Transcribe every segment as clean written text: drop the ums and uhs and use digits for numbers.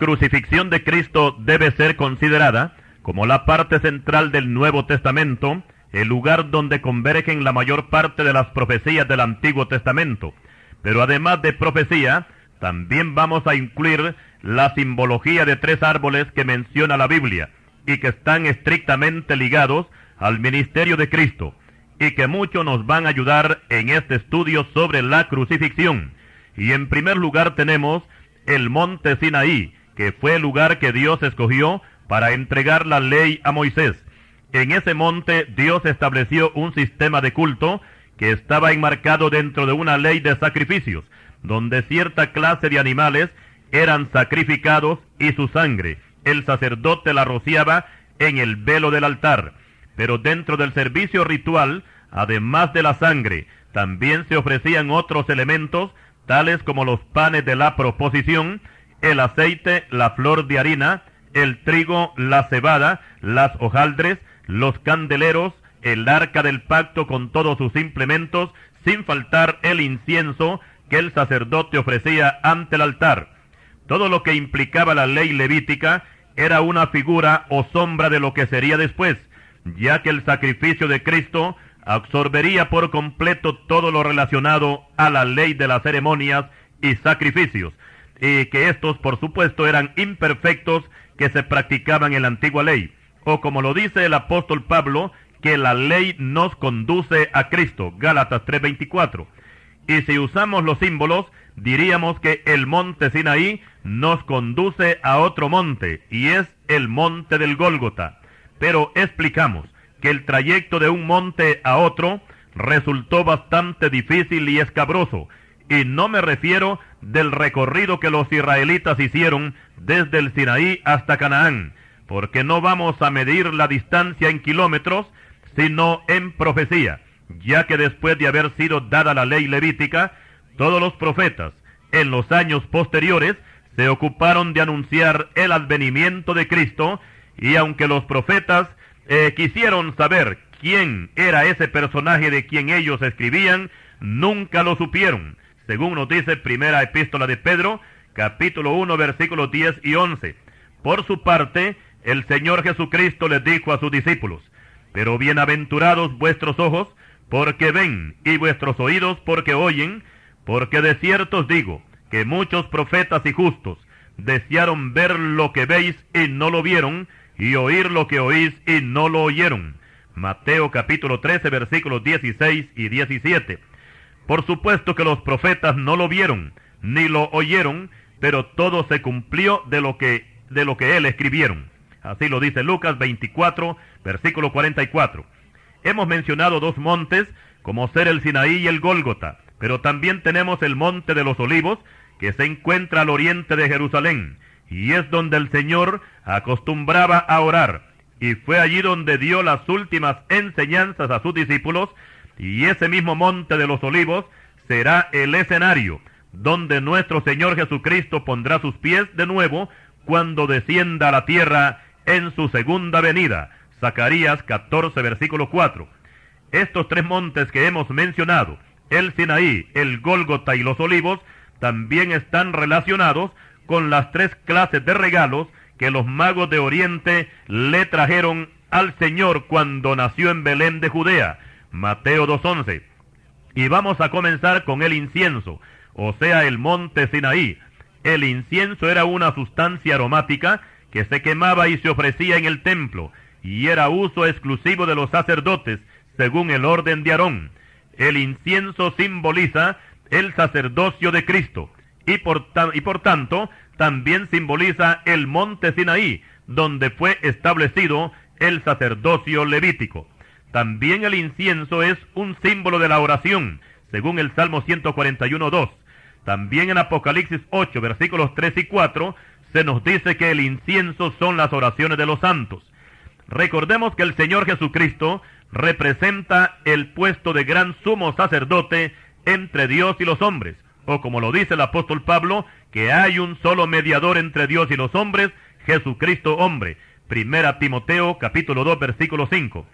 crucifixión de Cristo debe ser considerada como la parte central del Nuevo Testamento, el lugar donde convergen la mayor parte de las profecías del Antiguo Testamento. Pero además de profecía, también vamos a incluir la simbología de 3 árboles que menciona la Biblia y que están estrictamente ligados al ministerio de Cristo y que mucho nos van a ayudar en este estudio sobre la crucifixión. Y en primer lugar tenemos el monte Sinaí, que fue el lugar que Dios escogió para entregar la ley a Moisés. En ese monte Dios estableció un sistema de culto que estaba enmarcado dentro de una ley de sacrificios, donde cierta clase de animales eran sacrificados y su sangre el sacerdote la rociaba en el velo del altar. Pero dentro del servicio ritual, además de la sangre, también se ofrecían otros elementos, tales como los panes de la proposición, el aceite, la flor de harina, el trigo, la cebada, las hojaldres, los candeleros, el arca del pacto con todos sus implementos, sin faltar el incienso que el sacerdote ofrecía ante el altar. Todo lo que implicaba la ley levítica era una figura o sombra de lo que sería después, ya que el sacrificio de Cristo absorbería por completo todo lo relacionado a la ley de las ceremonias y sacrificios, y que estos, por supuesto, eran imperfectos que se practicaban en la antigua ley, o como lo dice el apóstol Pablo, que la ley nos conduce a Cristo, Gálatas 3:24. Y si usamos los símbolos, diríamos que el monte Sinaí nos conduce a otro monte, y es el monte del Gólgota. Pero explicamos que el trayecto de un monte a otro resultó bastante difícil y escabroso, y no me refiero del recorrido que los israelitas hicieron desde el Sinaí hasta Canaán, porque no vamos a medir la distancia en kilómetros, sino en profecía, ya que después de haber sido dada la ley levítica, todos los profetas, en los años posteriores, se ocuparon de anunciar el advenimiento de Cristo, y aunque los profetas quisieron saber quién era ese personaje de quien ellos escribían, nunca lo supieron, según nos dice primera epístola de Pedro, capítulo 1, versículos 10 y 11. Por su parte, el Señor Jesucristo les dijo a sus discípulos: pero bienaventurados vuestros ojos, porque ven, y vuestros oídos, porque oyen, porque de cierto os digo, que muchos profetas y justos desearon ver lo que veis y no lo vieron, y oír lo que oís y no lo oyeron. Mateo capítulo 13, versículos 16 y 17. Por supuesto que los profetas no lo vieron, ni lo oyeron, pero todo se cumplió de lo que él escribieron. Así lo dice Lucas 24, versículo 44. Hemos mencionado 2 montes, como ser el Sinaí y el Gólgota, pero también tenemos el monte de los Olivos, que se encuentra al oriente de Jerusalén, y es donde el Señor acostumbraba a orar, y fue allí donde dio las últimas enseñanzas a sus discípulos, y ese mismo monte de los Olivos será el escenario donde nuestro Señor Jesucristo pondrá sus pies de nuevo cuando descienda a la tierra en su segunda venida. Zacarías 14, versículo 4. Estos 3 montes que hemos mencionado, el Sinaí, el Gólgota y los Olivos, también están relacionados con las 3 clases de regalos que los magos de Oriente le trajeron al Señor cuando nació en Belén de Judea. Mateo 2:11. Y vamos a comenzar con el incienso, o sea, el monte Sinaí. El incienso era una sustancia aromática que se quemaba y se ofrecía en el templo, y era uso exclusivo de los sacerdotes, según el orden de Aarón. El incienso simboliza el sacerdocio de Cristo, y por tanto, también simboliza el monte Sinaí, donde fue establecido el sacerdocio levítico. También el incienso es un símbolo de la oración, según el Salmo 141:2. También en Apocalipsis 8, versículos 3 y 4, se nos dice que el incienso son las oraciones de los santos. Recordemos que el Señor Jesucristo representa el puesto de gran sumo sacerdote entre Dios y los hombres, o como lo dice el apóstol Pablo, que hay un solo mediador entre Dios y los hombres, Jesucristo hombre. Primera Timoteo capítulo 2, versículo 5.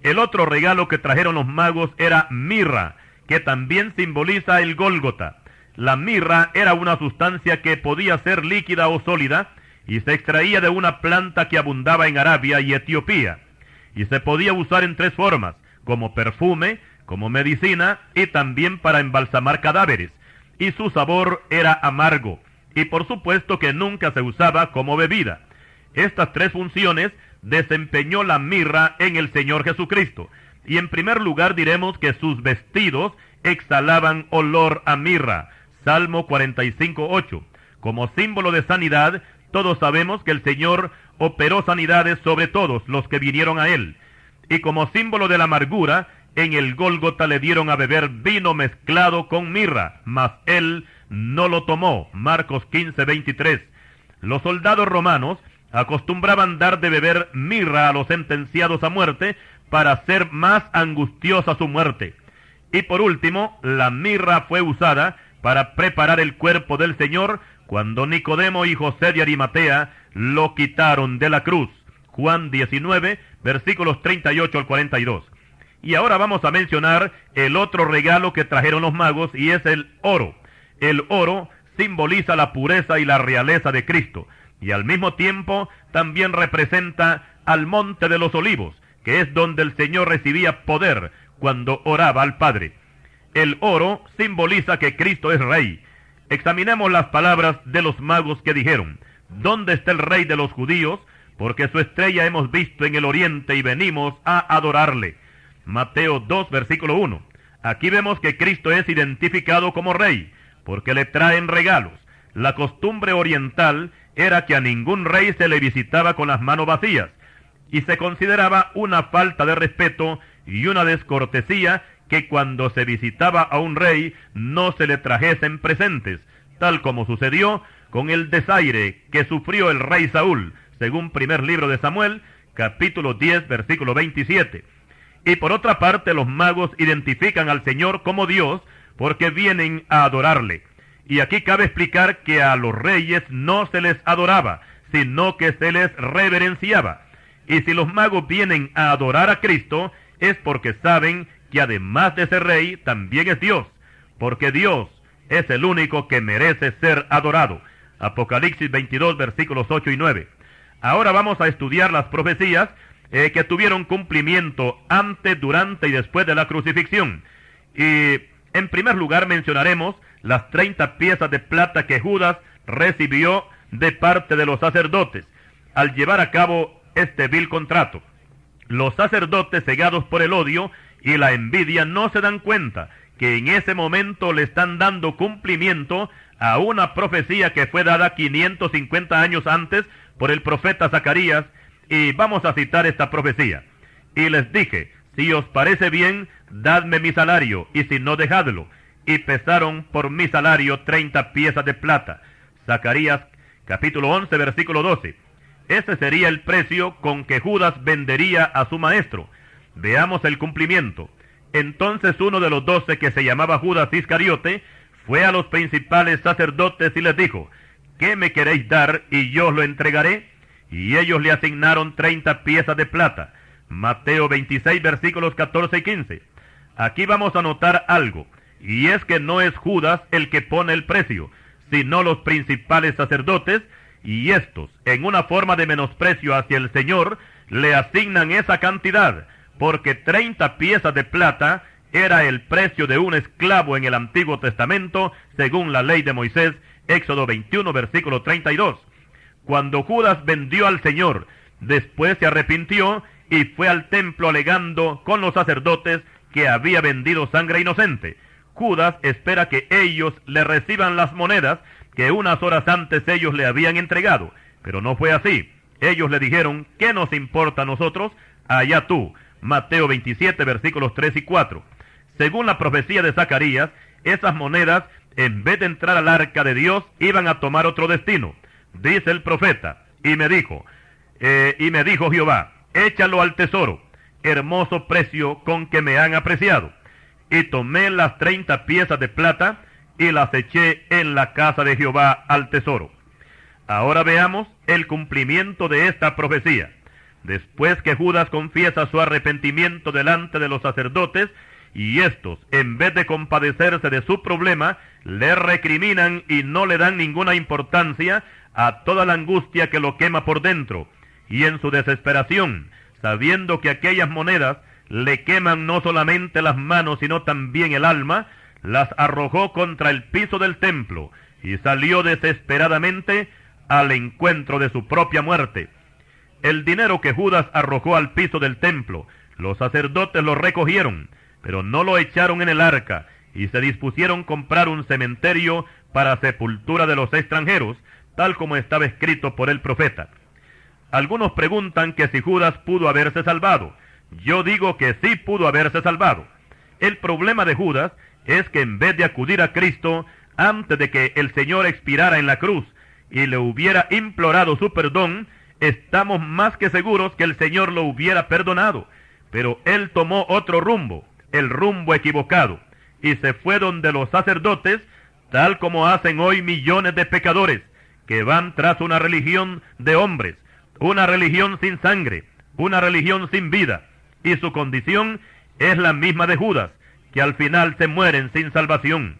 El otro regalo que trajeron los magos era mirra, que también simboliza el Gólgota. La mirra era una sustancia que podía ser líquida o sólida, y se extraía de una planta que abundaba en Arabia y Etiopía, y se podía usar en 3 formas, como perfume, como medicina y también para embalsamar cadáveres, y su sabor era amargo, y por supuesto que nunca se usaba como bebida. Estas 3 funciones desempeñó la mirra en el Señor Jesucristo, y en primer lugar diremos que sus vestidos exhalaban olor a mirra, Salmo 45:8. Como símbolo de sanidad, todos sabemos que el Señor operó sanidades sobre todos los que vinieron a Él. Y como símbolo de la amargura, en el Gólgota le dieron a beber vino mezclado con mirra, mas Él no lo tomó, Marcos 15:23. Los soldados romanos acostumbraban dar de beber mirra a los sentenciados a muerte para hacer más angustiosa su muerte. Y por último, la mirra fue usada para preparar el cuerpo del Señor cuando Nicodemo y José de Arimatea lo quitaron de la cruz. Juan 19, versículos 38 al 42. Y ahora vamos a mencionar el otro regalo que trajeron los magos, y es el oro. El oro simboliza la pureza y la realeza de Cristo, y al mismo tiempo también representa al Monte de los Olivos, que es donde el Señor recibía poder cuando oraba al Padre. El oro simboliza que Cristo es Rey. Examinemos las palabras de los magos que dijeron: ¿dónde está el Rey de los judíos? Porque su estrella hemos visto en el oriente y venimos a adorarle. Mateo 2, versículo 1. Aquí vemos que Cristo es identificado como Rey, porque le traen regalos. La costumbre oriental era que a ningún rey se le visitaba con las manos vacías, y se consideraba una falta de respeto y una descortesía que cuando se visitaba a un rey no se le trajesen presentes, tal como sucedió con el desaire que sufrió el rey Saúl, según primer libro de Samuel, capítulo 10, versículo 27. Y por otra parte, los magos identifican al Señor como Dios porque vienen a adorarle. Y aquí cabe explicar que a los reyes no se les adoraba, sino que se les reverenciaba. Y si los magos vienen a adorar a Cristo, es porque saben que además de ser rey, también es Dios, porque Dios es el único que merece ser adorado. Apocalipsis 22, versículos 8 y 9. Ahora vamos a estudiar las profecías que tuvieron cumplimiento antes, durante y después de la crucifixión. Y en primer lugar mencionaremos las 30 piezas de plata que Judas recibió de parte de los sacerdotes al llevar a cabo este vil contrato. Los sacerdotes, cegados por el odio y la envidia, no se dan cuenta que en ese momento le están dando cumplimiento a una profecía que fue dada 550 años antes por el profeta Zacarías, y vamos a citar esta profecía. Y les dije: si os parece bien, dadme mi salario, y si no, dejadlo. Y pesaron por mi salario 30 piezas de plata. Zacarías capítulo 11, versículo 12. Ese sería el precio con que Judas vendería a su maestro. Veamos el cumplimiento. Entonces uno de los 12, que se llamaba Judas Iscariote, fue a los principales sacerdotes y les dijo: ¿qué me queréis dar y yo os lo entregaré? Y ellos le asignaron 30 piezas de plata. Mateo 26, versículos 14 y 15. Aquí vamos a notar algo, y es que no es Judas el que pone el precio, sino los principales sacerdotes, y estos, en una forma de menosprecio hacia el Señor, le asignan esa cantidad, porque 30 piezas de plata era el precio de un esclavo en el Antiguo Testamento, según la ley de Moisés, Éxodo 21, versículo 32. Cuando Judas vendió al Señor, después se arrepintió y fue al templo alegando con los sacerdotes que había vendido sangre inocente. Judas espera que ellos le reciban las monedas que unas horas antes ellos le habían entregado, pero no fue así. Ellos le dijeron: ¿qué nos importa a nosotros? Allá tú. Mateo 27, versículos 3 y 4. Según la profecía de Zacarías, esas monedas, en vez de entrar al arca de Dios, iban a tomar otro destino. Dice el profeta: y me dijo Jehová: échalo al tesoro, hermoso precio con que me han apreciado. Y tomé las 30 piezas de plata y las eché en la casa de Jehová al tesoro. Ahora veamos el cumplimiento de esta profecía. Después que Judas confiesa su arrepentimiento delante de los sacerdotes, y estos, en vez de compadecerse de su problema, le recriminan y no le dan ninguna importancia, a toda la angustia que lo quema por dentro, y en su desesperación, sabiendo que aquellas monedas le queman no solamente las manos, sino también el alma, las arrojó contra el piso del templo, y salió desesperadamente al encuentro de su propia muerte. El dinero que Judas arrojó al piso del templo, los sacerdotes lo recogieron, pero no lo echaron en el arca, y se dispusieron comprar un cementerio para sepultura de los extranjeros, tal como estaba escrito por el profeta. Algunos preguntan que si Judas pudo haberse salvado. Yo digo que sí pudo haberse salvado. El problema de Judas es que en vez de acudir a Cristo antes de que el Señor expirara en la cruz y le hubiera implorado su perdón, estamos más que seguros que el Señor lo hubiera perdonado. Pero él tomó otro rumbo, el rumbo equivocado, y se fue donde los sacerdotes, tal como hacen hoy millones de pecadores, que van tras una religión de hombres, una religión sin sangre, una religión sin vida, y su condición es la misma de Judas, que al final se mueren sin salvación.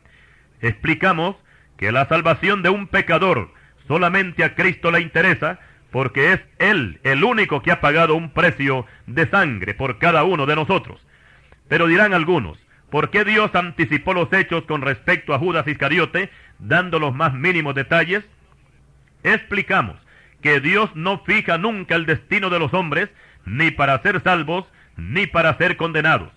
Explicamos que la salvación de un pecador solamente a Cristo le interesa, porque es Él el único que ha pagado un precio de sangre por cada uno de nosotros. Pero dirán algunos, ¿por qué Dios anticipó los hechos con respecto a Judas Iscariote, dando los más mínimos detalles? Explicamos que Dios no fija nunca el destino de los hombres, ni para ser salvos, ni para ser condenados.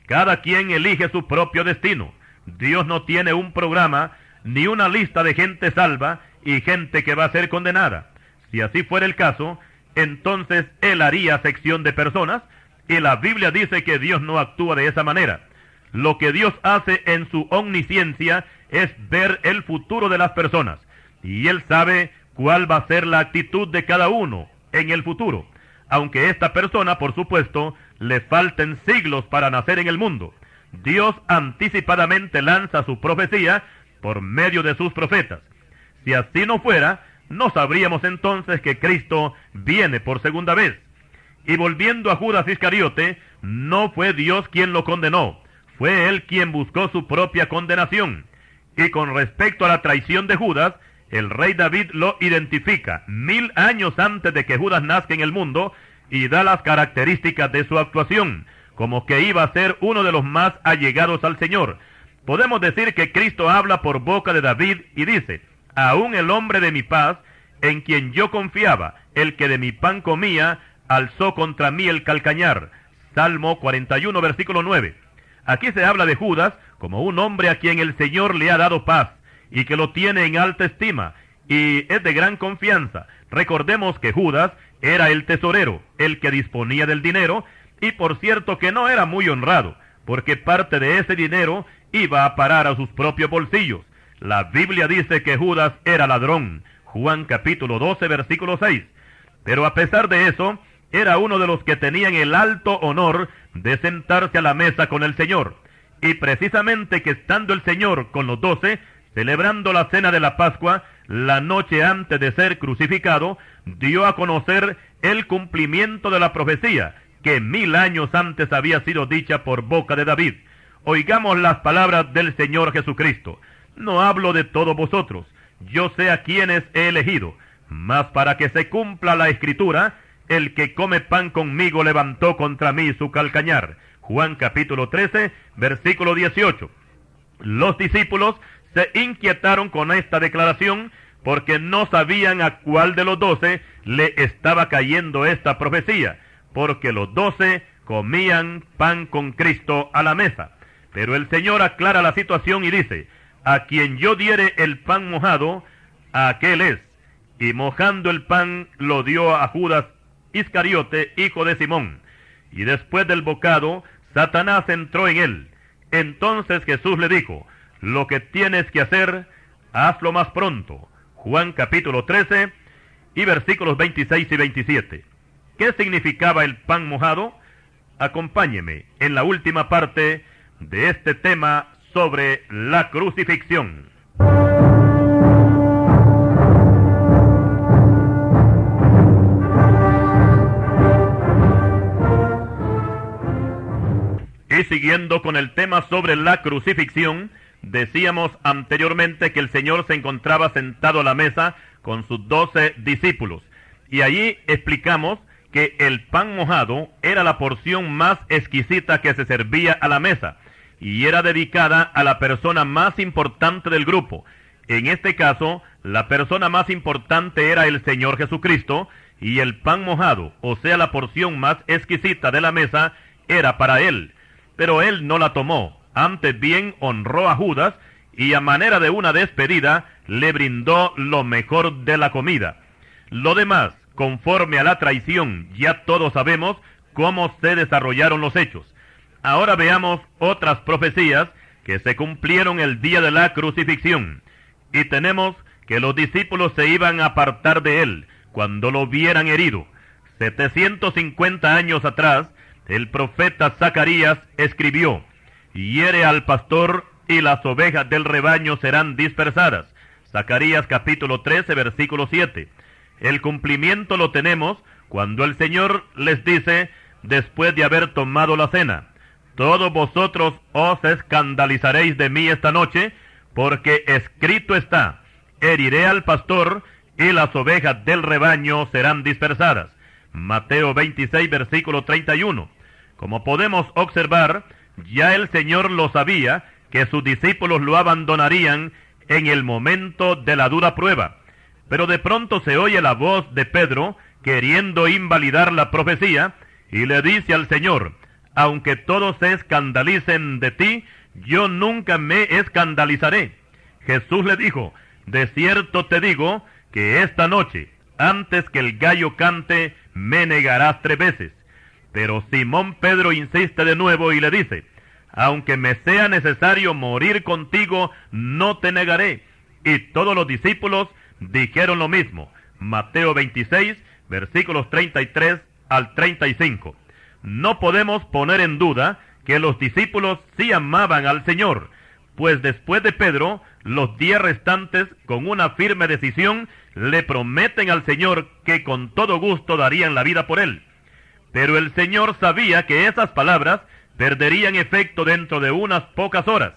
Cada quien elige su propio destino. Dios no tiene un programa, ni una lista de gente salva y gente que va a ser condenada. Si así fuera el caso, entonces Él haría sección de personas, y la Biblia dice que Dios no actúa de esa manera. Lo que Dios hace en su omnisciencia es ver el futuro de las personas, y Él sabe cuál va a ser la actitud de cada uno en el futuro, aunque esta persona, por supuesto, le falten siglos para nacer en el mundo. Dios anticipadamente lanza su profecía por medio de sus profetas. Si así no fuera, no sabríamos entonces que Cristo viene por segunda vez. Y volviendo a Judas Iscariote, no fue Dios quien lo condenó, fue él quien buscó su propia condenación. Y con respecto a la traición de Judas, el rey David lo identifica 1000 años antes de que Judas nazca en el mundo, y da las características de su actuación, como que iba a ser uno de los más allegados al Señor. Podemos decir que Cristo habla por boca de David y dice: aún el hombre de mi paz, en quien yo confiaba, el que de mi pan comía, alzó contra mí el calcañar. Salmo 41, versículo 9. Aquí se habla de Judas como un hombre a quien el Señor le ha dado paz, y que lo tiene en alta estima, y es de gran confianza. Recordemos que Judas era el tesorero, el que disponía del dinero, y por cierto que no era muy honrado, porque parte de ese dinero iba a parar a sus propios bolsillos. La Biblia dice que Judas era ladrón, Juan capítulo 12, versículo 6. Pero a pesar de eso, era uno de los que tenían el alto honor de sentarse a la mesa con el Señor. Y precisamente que estando el Señor con los 12, celebrando la cena de la Pascua, la noche antes de ser crucificado, dio a conocer el cumplimiento de la profecía, que 1000 años antes había sido dicha por boca de David. Oigamos las palabras del Señor Jesucristo: no hablo de todos vosotros, yo sé a quienes he elegido, mas para que se cumpla la Escritura, el que come pan conmigo levantó contra mí su calcañar. Juan capítulo 13, versículo 18. Los discípulos se inquietaron con esta declaración, porque no sabían a cuál de los 12 le estaba cayendo esta profecía, porque los 12 comían pan con Cristo a la mesa. Pero el Señor aclara la situación y dice: a quien yo diere el pan mojado, aquel es. Y mojando el pan lo dio a Judas Iscariote, hijo de Simón. Y después del bocado, Satanás entró en él. Entonces Jesús le dijo: lo que tienes que hacer, hazlo más pronto. Juan capítulo 13 y versículos 26 y 27. ¿Qué significaba el pan mojado? Acompáñeme en la última parte de este tema sobre la crucifixión. Y siguiendo con el tema sobre la crucifixión, decíamos anteriormente que el Señor se encontraba sentado a la mesa con sus 12 discípulos. Y allí explicamos que el pan mojado era la porción más exquisita que se servía a la mesa, y era dedicada a la persona más importante del grupo. En este caso, la persona más importante era el Señor Jesucristo, y el pan mojado, o sea, la porción más exquisita de la mesa, era para él. Pero él no la tomó, antes bien honró a Judas, y a manera de una despedida, le brindó lo mejor de la comida. Lo demás, conforme a la traición, ya todos sabemos cómo se desarrollaron los hechos. Ahora veamos otras profecías que se cumplieron el día de la crucifixión. Y tenemos que los discípulos se iban a apartar de él cuando lo vieran herido. 750 años atrás, el profeta Zacarías escribió: hiere al pastor y las ovejas del rebaño serán dispersadas. Zacarías capítulo 13, versículo 7. El cumplimiento lo tenemos cuando el Señor les dice, después de haber tomado la cena: todos vosotros os escandalizaréis de mí esta noche, porque escrito está, heriré al pastor y las ovejas del rebaño serán dispersadas. Mateo 26, versículo 31. Como podemos observar, ya el Señor lo sabía, que sus discípulos lo abandonarían en el momento de la dura prueba. Pero de pronto se oye la voz de Pedro, queriendo invalidar la profecía, y le dice al Señor: aunque todos se escandalicen de ti, yo nunca me escandalizaré. Jesús le dijo: de cierto te digo, que esta noche, antes que el gallo cante, me negarás 3 veces. Pero Simón Pedro insiste de nuevo y le dice: aunque me sea necesario morir contigo, no te negaré. Y todos los discípulos dijeron lo mismo. Mateo 26, versículos 33 al 35. No podemos poner en duda que los discípulos sí amaban al Señor, pues después de Pedro, los 10 restantes, con una firme decisión, le prometen al Señor que con todo gusto darían la vida por él. Pero el Señor sabía que esas palabras perderían efecto dentro de unas pocas horas.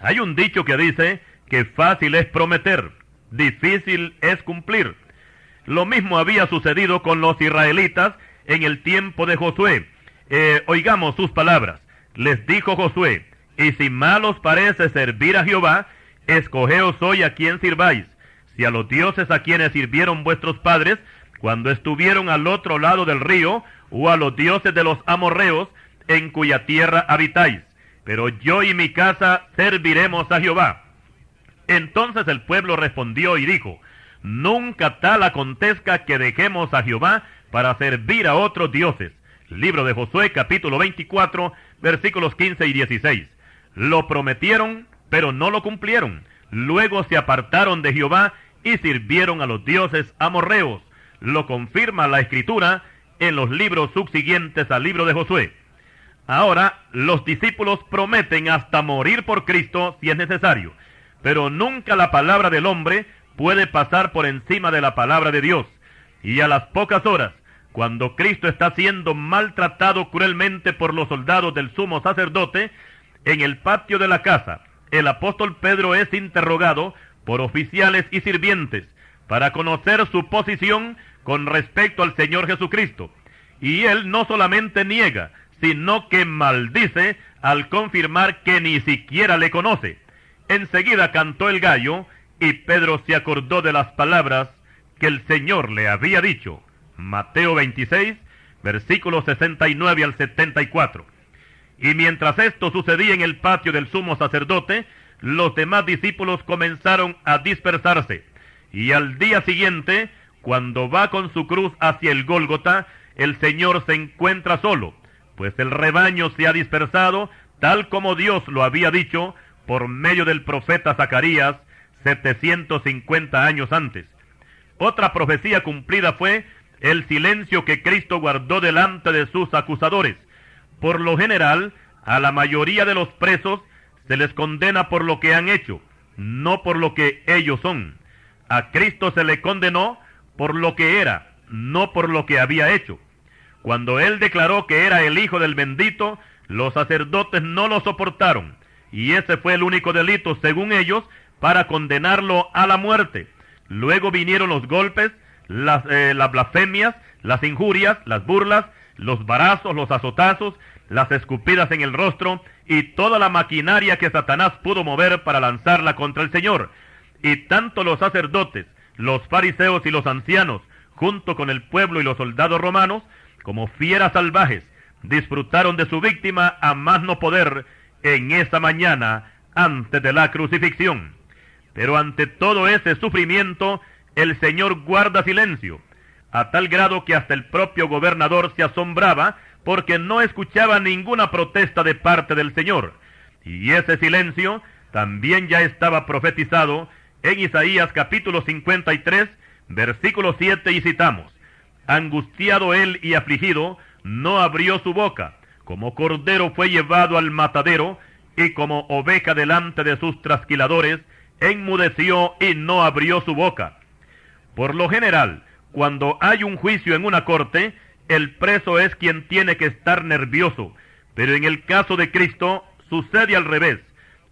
Hay un dicho que dice que fácil es prometer, difícil es cumplir. Lo mismo había sucedido con los israelitas en el tiempo de Josué. Oigamos sus palabras. Les dijo Josué: y si mal os parece servir a Jehová, escogeos hoy a quién sirváis, si a los dioses a quienes sirvieron vuestros padres cuando estuvieron al otro lado del río, o a los dioses de los amorreos en cuya tierra habitáis. Pero yo y mi casa serviremos a Jehová. Entonces el pueblo respondió y dijo: nunca tal acontezca que dejemos a Jehová para servir a otros dioses. Libro de Josué capítulo 24, versículos 15 y 16. Lo prometieron, pero no lo cumplieron. Luego se apartaron de Jehová y sirvieron a los dioses amorreos. Lo confirma la Escritura en los libros subsiguientes al libro de Josué. Ahora, los discípulos prometen hasta morir por Cristo si es necesario, pero nunca la palabra del hombre puede pasar por encima de la palabra de Dios. Y a las pocas horas, cuando Cristo está siendo maltratado cruelmente por los soldados del sumo sacerdote, en el patio de la casa, el apóstol Pedro es interrogado por oficiales y sirvientes para conocer su posición con respecto al Señor Jesucristo. Y él no solamente niega, sino que maldice al confirmar que ni siquiera le conoce. Enseguida cantó el gallo y Pedro se acordó de las palabras que el Señor le había dicho. Mateo 26, versículos 69 al 74. Y mientras esto sucedía en el patio del sumo sacerdote, los demás discípulos comenzaron a dispersarse. Y al día siguiente, cuando va con su cruz hacia el Gólgota, el Señor se encuentra solo, pues el rebaño se ha dispersado, tal como Dios lo había dicho por medio del profeta Zacarías 750 años antes. Otra profecía cumplida fue el silencio que Cristo guardó delante de sus acusadores. Por lo general, a la mayoría de los presos se les condena por lo que han hecho, no por lo que ellos son. A Cristo se le condenó por lo que era, no por lo que había hecho. Cuando él declaró que era el Hijo del Bendito, los sacerdotes no lo soportaron, y ese fue el único delito, según ellos, para condenarlo a la muerte. Luego vinieron los golpes, las blasfemias, las injurias, las burlas, los varazos, los azotazos, las escupidas en el rostro y toda la maquinaria que Satanás pudo mover para lanzarla contra el Señor. Y tanto los sacerdotes, los fariseos y los ancianos, junto con el pueblo y los soldados romanos, como fieras salvajes, disfrutaron de su víctima a más no poder en esa mañana antes de la crucifixión. Pero ante todo ese sufrimiento, el Señor guarda silencio, a tal grado que hasta el propio gobernador se asombraba porque no escuchaba ninguna protesta de parte del Señor. Y ese silencio también ya estaba profetizado en Isaías capítulo 53, versículo 7, y citamos: angustiado él y afligido, no abrió su boca, como cordero fue llevado al matadero, y como oveja delante de sus trasquiladores, enmudeció y no abrió su boca. Por lo general, cuando hay un juicio en una corte, el preso es quien tiene que estar nervioso, pero en el caso de Cristo sucede al revés,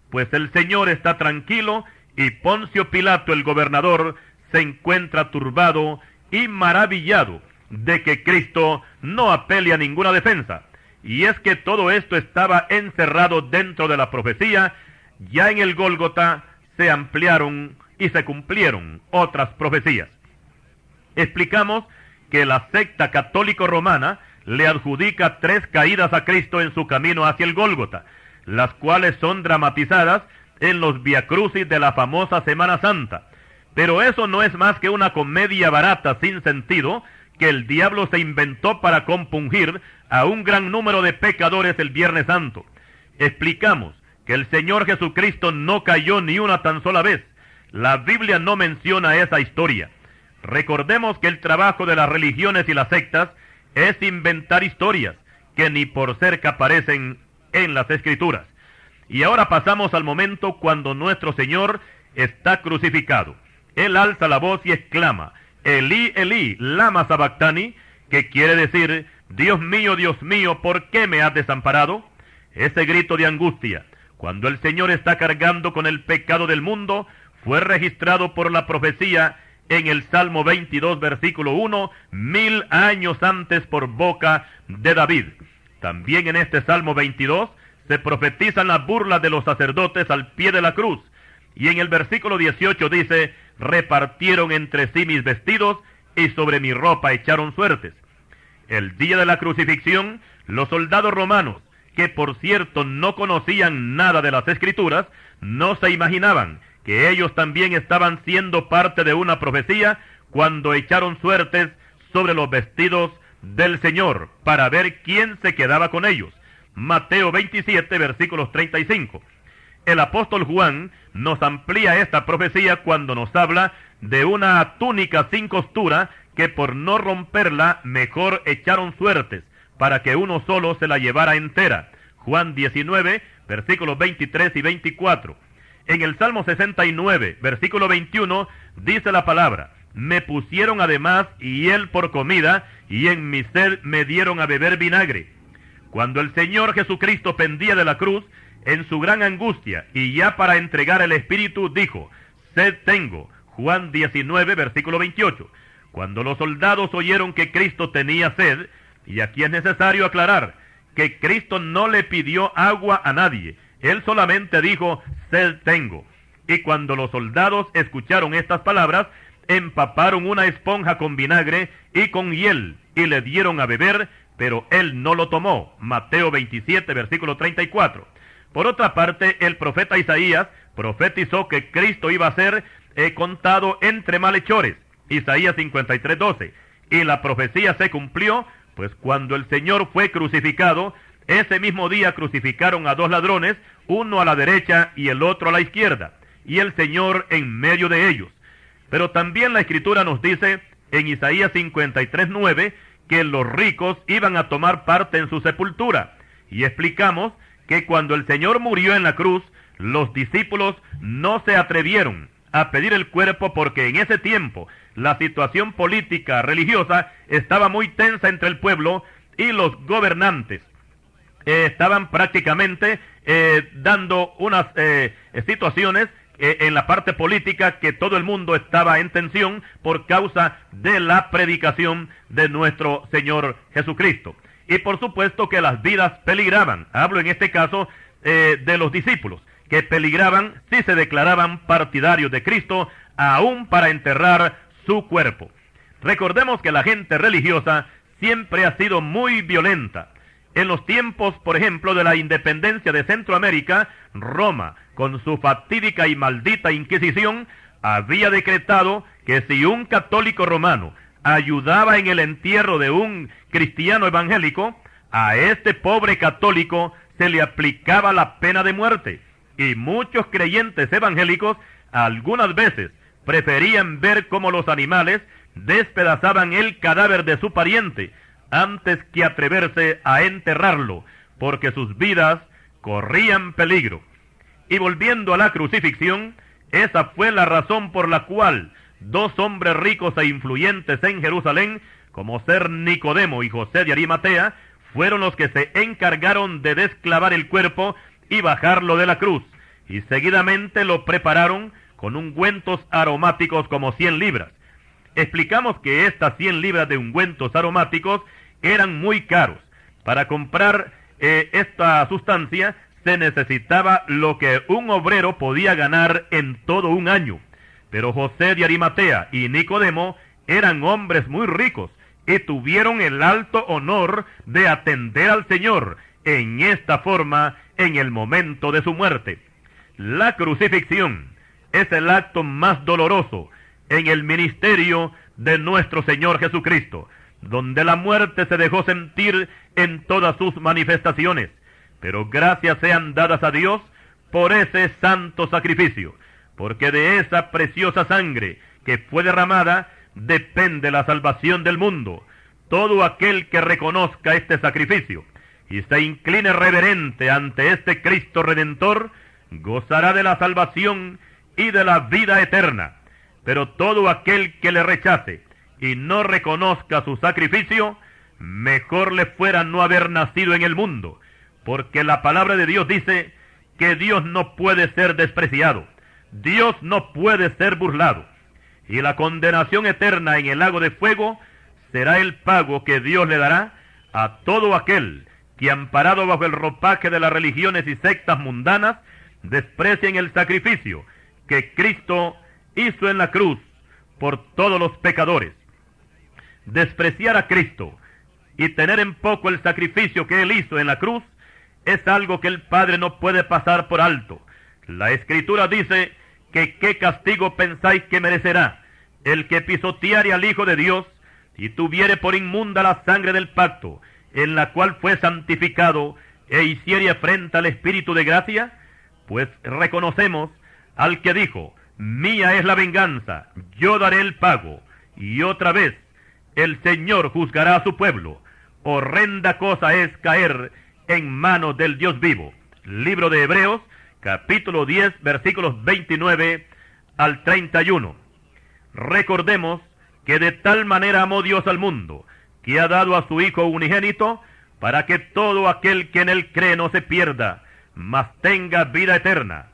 pues el Señor está tranquilo y Poncio Pilato, el gobernador, se encuentra turbado y maravillado de que Cristo no apele a ninguna defensa. Y es que todo esto estaba encerrado dentro de la profecía. Ya en el Gólgota se ampliaron y se cumplieron otras profecías. Explicamos que la secta católico-romana le adjudica 3 caídas a Cristo en su camino hacia el Gólgota, las cuales son dramatizadas en los viacrucis de la famosa Semana Santa. Pero eso no es más que una comedia barata sin sentido que el diablo se inventó para compungir a un gran número de pecadores el Viernes Santo. Explicamos que el Señor Jesucristo no cayó ni una tan sola vez. La Biblia no menciona esa historia. Recordemos que el trabajo de las religiones y las sectas es inventar historias que ni por cerca aparecen en las Escrituras. Y ahora pasamos al momento cuando nuestro Señor está crucificado. Él alza la voz y exclama: Elí, Elí, lama sabactani, que quiere decir: Dios mío, ¿por qué me has desamparado? Ese grito de angustia, cuando el Señor está cargando con el pecado del mundo, fue registrado por la profecía en el Salmo 22, versículo 1, 1000 años antes por boca de David. También en este Salmo 22 se profetizan las burlas de los sacerdotes al pie de la cruz. Y en el versículo 18 dice: repartieron entre sí mis vestidos y sobre mi ropa echaron suertes. El día de la crucifixión, los soldados romanos, que por cierto no conocían nada de las Escrituras, no se imaginaban que ellos también estaban siendo parte de una profecía cuando echaron suertes sobre los vestidos del Señor para ver quién se quedaba con ellos. Mateo 27, versículos 35. El apóstol Juan nos amplía esta profecía cuando nos habla de una túnica sin costura que por no romperla mejor echaron suertes para que uno solo se la llevara entera. Juan 19, versículos 23 y 24. En el Salmo 69, versículo 21, dice la palabra: me pusieron además hiel por comida, y en mi sed me dieron a beber vinagre. Cuando el Señor Jesucristo pendía de la cruz, en su gran angustia, y ya para entregar el Espíritu, dijo: sed tengo. Juan 19, versículo 28. Cuando los soldados oyeron que Cristo tenía sed, y aquí es necesario aclarar que Cristo no le pidió agua a nadie, Él solamente dijo: sed tengo. Y cuando los soldados escucharon estas palabras, empaparon una esponja con vinagre y con hiel, y le dieron a beber, pero él no lo tomó. Mateo 27, versículo 34. Por otra parte, el profeta Isaías profetizó que Cristo iba a ser contado entre malhechores. Isaías 53, 12. Y la profecía se cumplió, pues cuando el Señor fue crucificado, ese mismo día crucificaron a 2 ladrones, uno a la derecha y el otro a la izquierda, y el Señor en medio de ellos. Pero también la Escritura nos dice en Isaías 53, 9, que los ricos iban a tomar parte en su sepultura. Y explicamos que cuando el Señor murió en la cruz, los discípulos no se atrevieron a pedir el cuerpo porque en ese tiempo la situación política religiosa estaba muy tensa entre el pueblo y los gobernantes estaban prácticamente dando unas situaciones en la parte política, que todo el mundo estaba en tensión por causa de la predicación de nuestro Señor Jesucristo. Y por supuesto que las vidas peligraban. Hablo en este caso de los discípulos, que peligraban si se declaraban partidarios de Cristo, aún para enterrar su cuerpo. Recordemos que la gente religiosa siempre ha sido muy violenta. En los tiempos, por ejemplo, de la independencia de Centroamérica, Roma, con su fatídica y maldita Inquisición, había decretado que si un católico romano ayudaba en el entierro de un cristiano evangélico, a este pobre católico se le aplicaba la pena de muerte. Y muchos creyentes evangélicos algunas veces preferían ver cómo los animales despedazaban el cadáver de su pariente antes que atreverse a enterrarlo, porque sus vidas corrían peligro. Y volviendo a la crucifixión, esa fue la razón por la cual dos hombres ricos e influyentes en Jerusalén, como ser Nicodemo y José de Arimatea, fueron los que se encargaron de desclavar el cuerpo y bajarlo de la cruz, y seguidamente lo prepararon con ungüentos aromáticos como 100 libras. Explicamos que estas 100 libras de ungüentos aromáticos eran muy caros. Para comprar esta sustancia se necesitaba lo que un obrero podía ganar en todo un año. Pero José de Arimatea y Nicodemo eran hombres muy ricos y tuvieron el alto honor de atender al Señor en esta forma en el momento de su muerte. La crucifixión es el acto más doloroso en el ministerio de nuestro Señor Jesucristo, donde la muerte se dejó sentir en todas sus manifestaciones. Pero gracias sean dadas a Dios por ese santo sacrificio, porque de esa preciosa sangre que fue derramada depende la salvación del mundo. Todo aquel que reconozca este sacrificio y se incline reverente ante este Cristo Redentor, gozará de la salvación y de la vida eterna. Pero todo aquel que le rechace y no reconozca su sacrificio, mejor le fuera no haber nacido en el mundo, porque la palabra de Dios dice que Dios no puede ser despreciado, Dios no puede ser burlado, y la condenación eterna en el lago de fuego será el pago que Dios le dará a todo aquel que, amparado bajo el ropaje de las religiones y sectas mundanas, desprecien el sacrificio que Cristo hizo en la cruz por todos los pecadores. Despreciar a Cristo y tener en poco el sacrificio que Él hizo en la cruz es algo que el Padre no puede pasar por alto. La Escritura dice que qué castigo pensáis que merecerá el que pisoteare al Hijo de Dios y tuviere por inmunda la sangre del pacto, en la cual fue santificado, e hiciere afrenta al Espíritu de gracia. Pues reconocemos al que dijo: mía es la venganza, yo daré el pago. Y otra vez, el Señor juzgará a su pueblo. Horrenda cosa es caer en manos del Dios vivo. Libro de Hebreos, capítulo 10, versículos 29 al 31. Recordemos que de tal manera amó Dios al mundo, que ha dado a su Hijo unigénito, para que todo aquel que en él cree no se pierda, mas tenga vida eterna.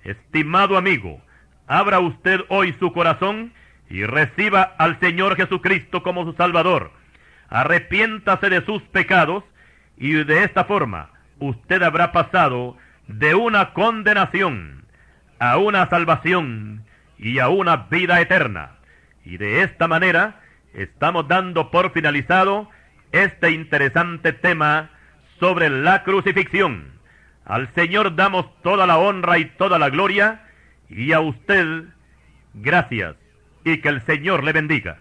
Estimado amigo, abra usted hoy su corazón y reciba al Señor Jesucristo como su Salvador. Arrepiéntase de sus pecados, y de esta forma usted habrá pasado de una condenación a una salvación y a una vida eterna. Y de esta manera estamos dando por finalizado este interesante tema sobre la crucifixión. Al Señor damos toda la honra y toda la gloria, y a usted gracias, y que el Señor le bendiga.